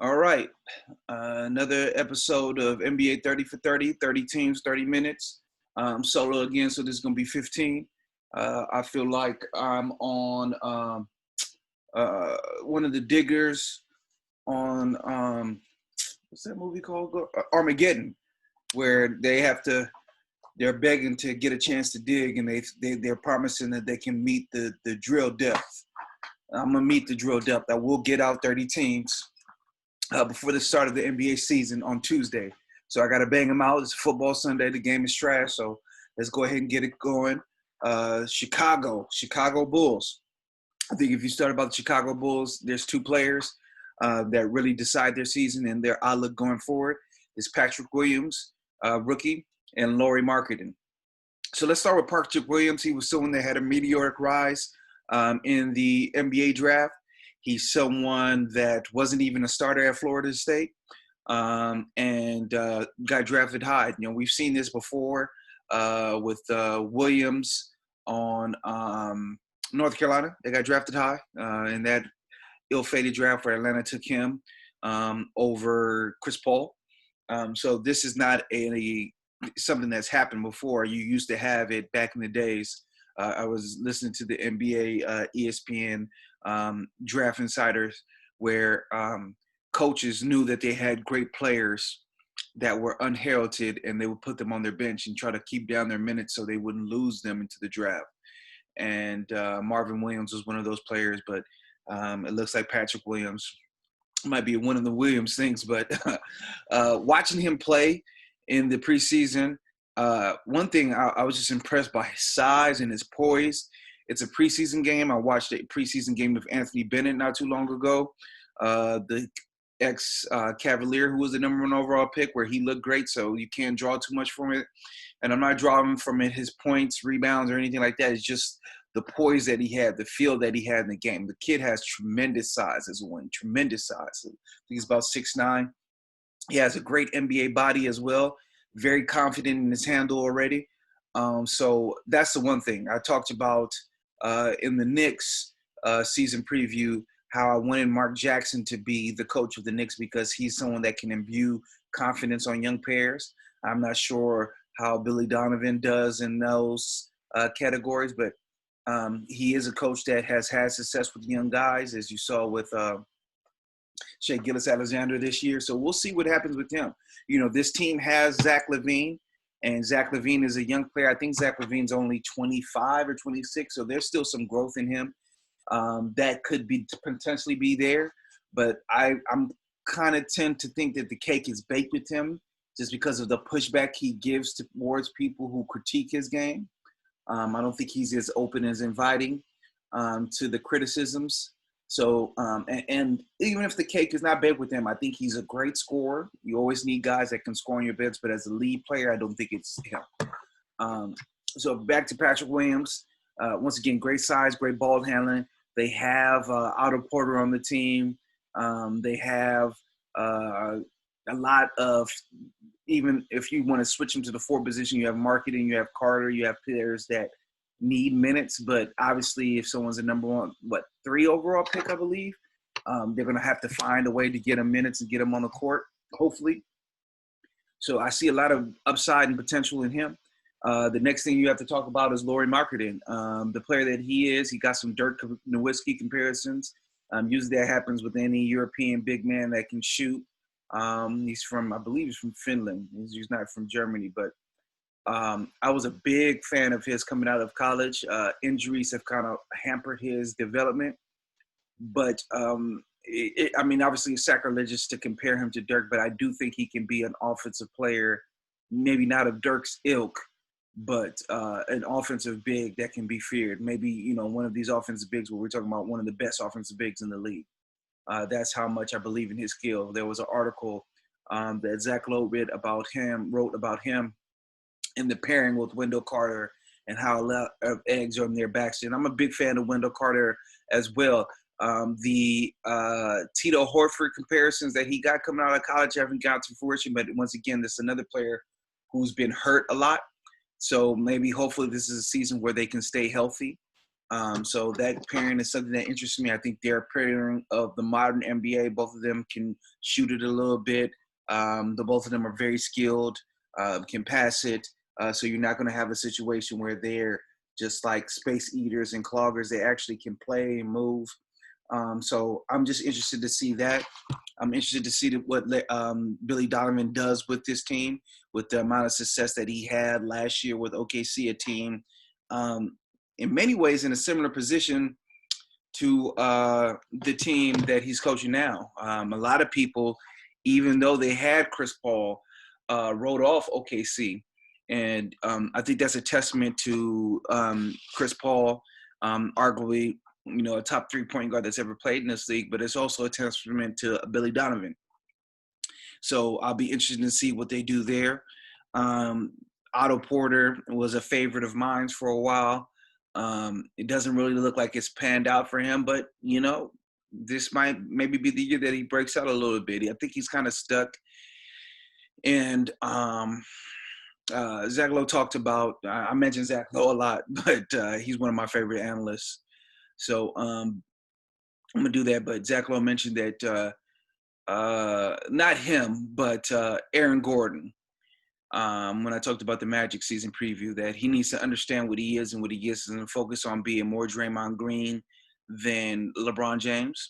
All right. Another episode of NBA 30 for 30, 30 teams, 30 minutes. Solo again, so this is going to be 15. I feel like I'm on one of the diggers on, what's that movie called? Armageddon, where they're begging to get a chance to dig, and they're promising that they can meet the drill depth. I'm going to meet the drill depth. I will get out 30 teams before the start of the NBA season on Tuesday. So I got to bang them out. It's football Sunday. The game is trash. So let's go ahead and get it going. Chicago Bulls. I think if you start about the Chicago Bulls, there's two players that really decide their season and their outlook going forward. It's Patrick Williams, rookie, and Lauri Markkanen. So let's start with Patrick Williams. He was someone that had a meteoric rise in the NBA draft. He's someone that wasn't even a starter at Florida State and got drafted high. You know, we've seen this before with Williams on North Carolina. They got drafted high in that ill-fated draft where Atlanta took him over Chris Paul. So this is not something that's happened before. You used to have it back in the days. I was listening to the NBA ESPN draft insiders where coaches knew that they had great players that were unheralded, and they would put them on their bench and try to keep down their minutes so they wouldn't lose them into the draft. And Marvin Williams was one of those players, but it looks like Patrick Williams might be one of the Williams things. But watching him play in the preseason, one thing I was just impressed by his size and his poise. It's a preseason game. I watched a preseason game of Anthony Bennett not too long ago, the ex-Cavalier who was the number one overall pick, where he looked great, so you can't draw too much from it. And I'm not drawing from it his points, rebounds, or anything like that. It's just the poise that he had, the feel that he had in the game. The kid has tremendous size as a wing, tremendous size. I think he's about 6'9". He has a great NBA body as well, very confident in his handle already. So that's the one thing. I talked about in the Knicks season preview how I wanted Mark Jackson to be the coach of the Knicks because he's someone that can imbue confidence on young players. I'm not sure how Billy Donovan does in those categories, but he is a coach that has had success with young guys, as you saw with Shea Gilgeous-Alexander this year. So we'll see what happens with him. You know, this team has Zach Lavine, and Zach Lavine is a young player. I think Zach Lavine's only 25 or 26, so there's still some growth in him that could be potentially be there. But I'm kind of tend to think that the cake is baked with him just because of the pushback he gives towards people who critique his game. I don't think he's as open as inviting to the criticisms. So, and even if the cake is not baked with him, I think he's a great scorer. You always need guys that can score on your bench, but as a lead player, I don't think it's him. So back to Patrick Williams. Once again, great size, great ball handling. They have Otto Porter on the team. They have a lot of, even if you want to switch them to the forward position, you have Markkanen, you have Carter, you have players that need minutes, but obviously if someone's a number one, 3 overall pick, I believe, they're going to have to find a way to get him minutes and get him on the court, hopefully. So I see a lot of upside and potential in him. The next thing you have to talk about is Lauri Markkanen. The player that he is, he got some Dirk Nowitzki comparisons. Usually that happens with any European big man that can shoot. He's from, I believe he's from Finland. He's not from Germany, but I was a big fan of his coming out of college. Injuries have kind of hampered his development. But, I mean, obviously it's sacrilegious to compare him to Dirk, but I do think he can be an offensive player, maybe not of Dirk's ilk, but an offensive big that can be feared. Maybe, you know, one of these offensive bigs where we're talking about one of the best offensive bigs in the league. That's how much I believe in his skill. There was an article that Zach Lavine wrote about him in the pairing with Wendell Carter and how a lot of eggs are on their backs. And I'm a big fan of Wendell Carter as well. The Tito Horford comparisons that he got coming out of college haven't got to fruition, but once again, this is another player who's been hurt a lot. So maybe hopefully this is a season where they can stay healthy. So that pairing is something that interests me. I think they're a pairing of the modern NBA. Both of them can shoot it a little bit. Both of them are very skilled, can pass it. So you're not going to have a situation where they're just like space eaters and cloggers. They actually can play and move. So I'm just interested to see that. I'm interested to see what Billy Donovan does with this team, with the amount of success that he had last year with OKC, a team in many ways in a similar position to the team that he's coaching now. A lot of people, even though they had Chris Paul, wrote off OKC. And I think that's a testament to Chris Paul, arguably, a top 3 point guard that's ever played in this league, but it's also a testament to Billy Donovan. So I'll be interested to see what they do there. Otto Porter was a favorite of mine for a while. It doesn't really look like it's panned out for him, but, this might maybe be the year that he breaks out a little bit. I think he's kind of stuck. And Zach Lowe talked about, I mentioned Zach Lowe a lot, but he's one of my favorite analysts. So I'm going to do that. But Zach Lowe mentioned that not him, but Aaron Gordon, when I talked about the Magic season preview, that he needs to understand what he is and what he is and focus on being more Draymond Green than LeBron James.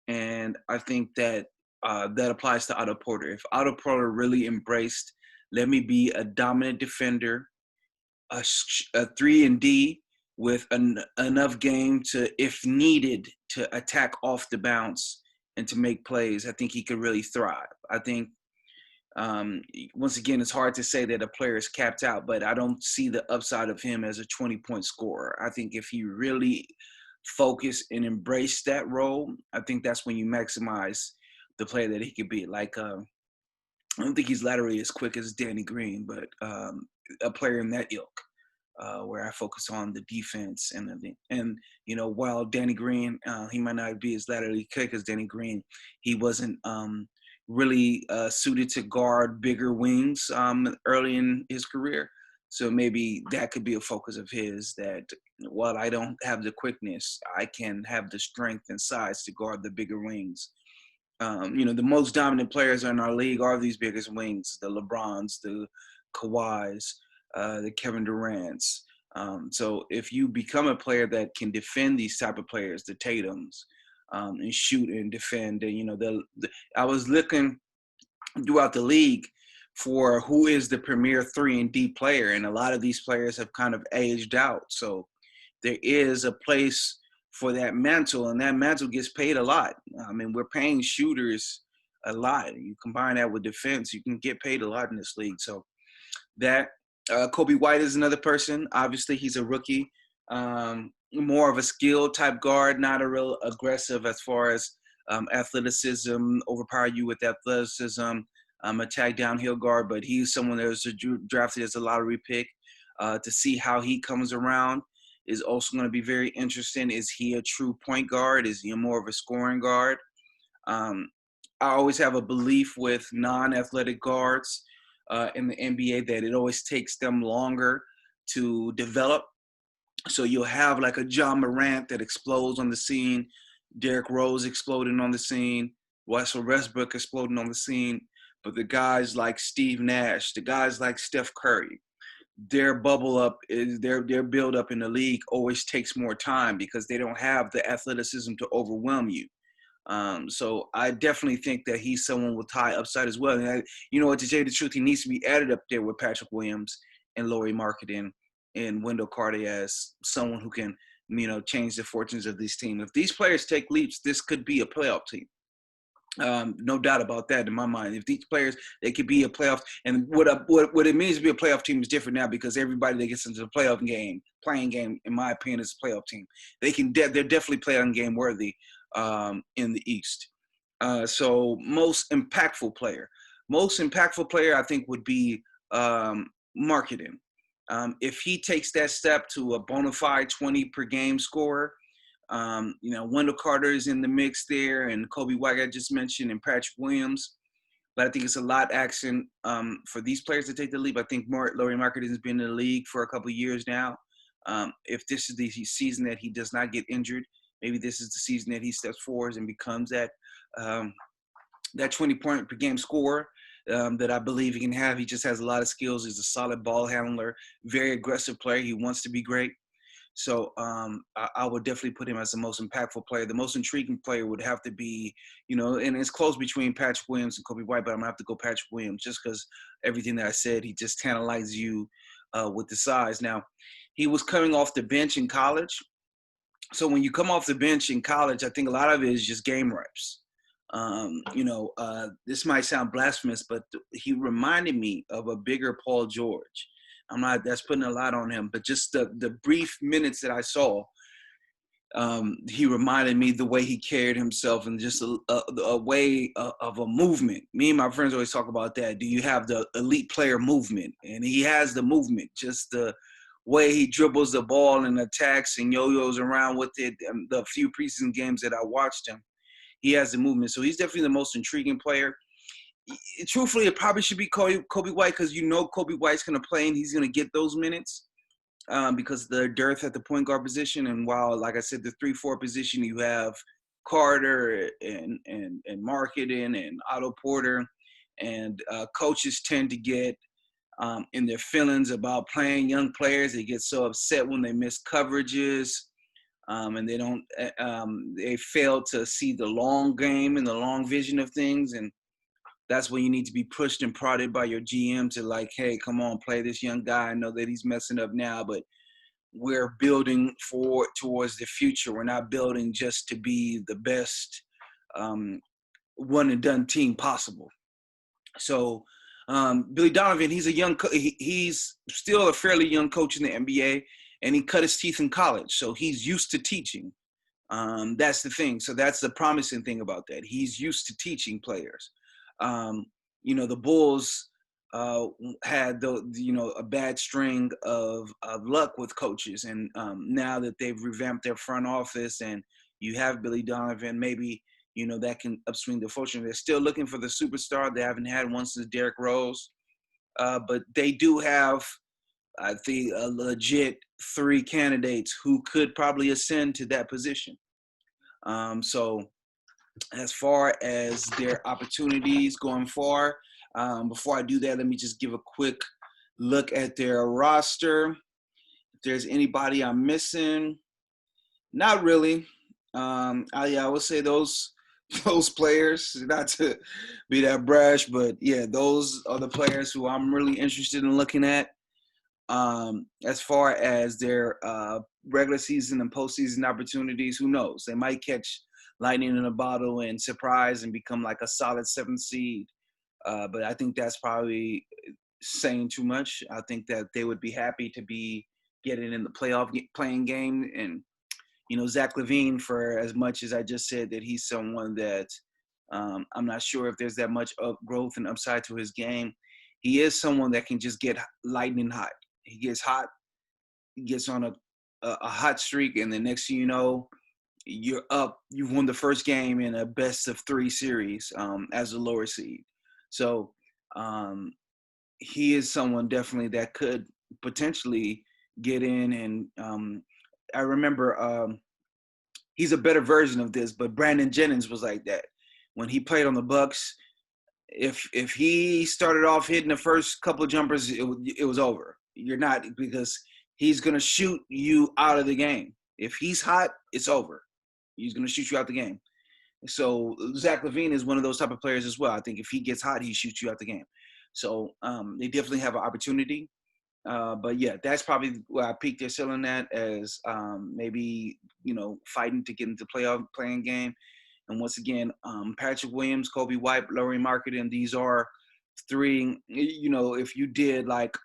And I think that that applies to Otto Porter. If Otto Porter really embraced, let me be a dominant defender, a 3-and-D with enough game to, if needed, to attack off the bounce and to make plays, I think he could really thrive. I think, once again, it's hard to say that a player is capped out, but I don't see the upside of him as a 20-point scorer. I think if he really focused and embraced that role, I think that's when you maximize the player that he could be. Like, I don't think he's laterally as quick as Danny Green, but a player in that ilk, where I focus on the defense and while Danny Green, he might not be as laterally quick as Danny Green, he wasn't really suited to guard bigger wings early in his career. So maybe that could be a focus of his, that while I don't have the quickness, I can have the strength and size to guard the bigger wings. The most dominant players in our league are these biggest wings, the LeBrons, the Kawhis, the Kevin Durant's. So if you become a player that can defend these type of players, the Tatums, and shoot and defend, I was looking throughout the league for who is the premier 3-and-D player, and a lot of these players have kind of aged out. So there is a place for that mantle, and that mantle gets paid a lot. I mean, we're paying shooters a lot. You combine that with defense, you can get paid a lot in this league. So that Coby White is another person. Obviously, he's a rookie, more of a skill type guard, not a real aggressive as far as athleticism, overpower you with athleticism, attack downhill guard, but he's someone that was drafted as a lottery pick. To see how he comes around is also going to be very interesting. Is he a true point guard? Is he more of a scoring guard? I always have a belief with non-athletic guards in the NBA that it always takes them longer to develop. So you'll have like a John Morant that explodes on the scene, Derrick Rose exploding on the scene, Russell Westbrook exploding on the scene. But the guys like Steve Nash, the guys like Steph Curry, their bubble up is their build up in the league always takes more time because they don't have the athleticism to overwhelm you. So I definitely think that he's someone with high upside as well. And to tell you the truth, he needs to be added up there with Patrick Williams and Lauri Markkanen and Wendell Carter as someone who can, change the fortunes of this team. If these players take leaps, this could be a playoff team. No doubt about that in my mind. If these players, they could be a playoff, and what it means to be a playoff team is different now because everybody that gets into the playing game, in my opinion, is a playoff team. They're definitely playing game worthy in the East. So most impactful player, I think would be Markkanen. If he takes that step to a bona fide 20 per game scorer. Wendell Carter is in the mix there, and Coby White I just mentioned, and Patrick Williams. But I think it's a lot action for these players to take the leap. I think Lauri Markkanen has been in the league for a couple of years now. If this is the season that he does not get injured, maybe this is the season that he steps forward and becomes that 20-point per game scorer that I believe he can have. He just has a lot of skills. He's a solid ball handler, very aggressive player. He wants to be great. So I would definitely put him as the most impactful player. The most intriguing player would have to be, and it's close between Patrick Williams and Coby White, but I'm going to have to go Patrick Williams just because everything that I said, he just tantalizes you with the size. Now, he was coming off the bench in college. So when you come off the bench in college, I think a lot of it is just game reps. This might sound blasphemous, but he reminded me of a bigger Paul George. That's putting a lot on him, but just the brief minutes that I saw, he reminded me the way he carried himself and just a way of a movement. Me and my friends always talk about that. Do you have the elite player movement? And he has the movement, just the way he dribbles the ball and attacks and yo-yos around with it. The few preseason games that I watched him, he has the movement. So he's definitely the most intriguing player. Truthfully, it probably should be Coby White because Coby White's going to play and he's going to get those minutes because the dearth at the point guard position. And while, like I said, the 3-4 position, you have Carter and Markkanen and Otto Porter, and coaches tend to get in their feelings about playing young players. They get so upset when they miss coverages. And they fail to see the long game and the long vision of things. And that's when you need to be pushed and prodded by your GM to like, hey, come on, play this young guy. I know that he's messing up now, but we're building towards the future. We're not building just to be the best one and done team possible. So Billy Donovan, he's he's still a fairly young coach in the NBA, and he cut his teeth in college. So he's used to teaching. That's the thing. So that's the promising thing about that. He's used to teaching players. The Bulls had a bad string of luck with coaches, and now that they've revamped their front office and you have Billy Donovan, maybe that can upswing the fortune. They're still looking for the superstar. They haven't had one since Derrick Rose, but they do have, I think, a legit 3 candidates who could probably ascend to that position. So as far as their opportunities going forward, before I do that, let me just give a quick look at their roster. If there's anybody I'm missing, not really. I would say those players, not to be that brash, but yeah, those are the players who I'm really interested in looking at. As far as their regular season and postseason opportunities, who knows? They might catch lightning in a bottle and surprise and become like a solid 7th seed. But I think that's probably saying too much. I think that they would be happy to be getting in the playoff playing game. And, Zach Lavine, for as much as I just said that he's someone that I'm not sure if there's that much growth and upside to his game, he is someone that can just get lightning hot. He gets hot, he gets on a hot streak, and the next thing you know, you're up. You've won the first game in a best-of-3 series as a lower seed. So he is someone definitely that could potentially get in. And I remember he's a better version of this, but Brandon Jennings was like that. When he played on the Bucks, if he started off hitting the first couple of jumpers, it was over. You're not, because he's going to shoot you out of the game. If he's hot, it's over. He's going to shoot you out the game. So Zach Lavine is one of those type of players as well. I think if he gets hot, he shoots you out the game. So they definitely have an opportunity. But yeah, that's probably where I peaked their ceiling at, as maybe, fighting to get into playoff playing game. And once again, Patrick Williams, Coby White, Lauri Markkanen, these are 3, if you did like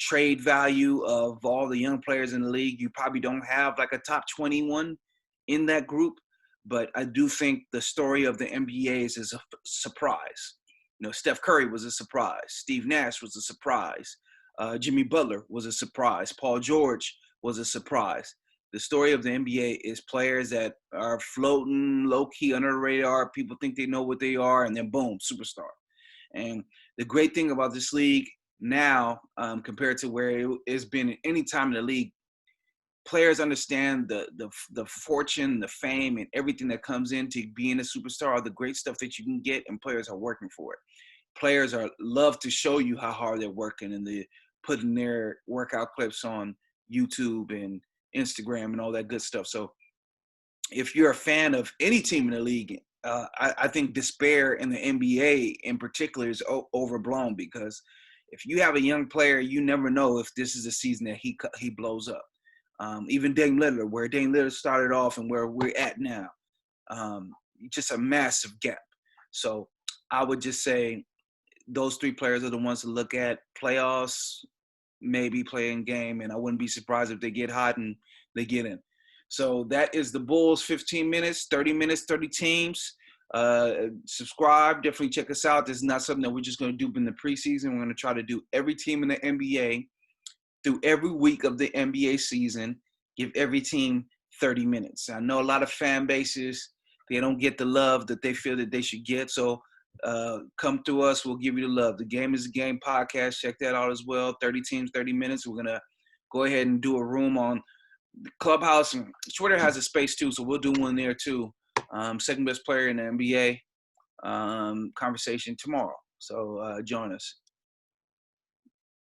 trade value of all the young players in the league, you probably don't have like a top 21 in that group. But I do think the story of the NBA is a surprise. Steph Curry was a surprise. Steve Nash was a surprise. Jimmy Butler was a surprise. Paul George was a surprise. The story of the NBA is players that are floating low-key under the radar. People think they know what they are, and then boom, superstar. And the great thing about this league now, compared to where it's been at any time in the league, players understand the fortune, the fame, and everything that comes into being a superstar, all the great stuff that you can get, and players are working for it. Players love to show you how hard they're working, and they're putting their workout clips on YouTube and Instagram and all that good stuff. So if you're a fan of any team in the league, I think despair in the NBA in particular is overblown, because if you have a young player, you never know if this is a season that he blows up. Even Dame Lillard, where Dame Lillard started off and where we're at now, just a massive gap. So I would just say those three players are the ones to look at. Playoffs, maybe playing game, and I wouldn't be surprised if they get hot and they get in. So that is the Bulls 15 minutes, 30 minutes, 30 teams. Subscribe, definitely check us out. This is not something that we're just going to do in the preseason. We're going to try to do every team in the NBA through every week of the NBA season, give every team 30 minutes. I know a lot of fan bases, they don't get the love that they feel that they should get. So come to us. We'll give you the love. The Game is a Game podcast. Check that out as well. 30 teams, 30 minutes. We're going to go ahead and do a room on the Clubhouse. And Twitter has a space too, so we'll do one there too. Second best player in the NBA conversation tomorrow. So join us.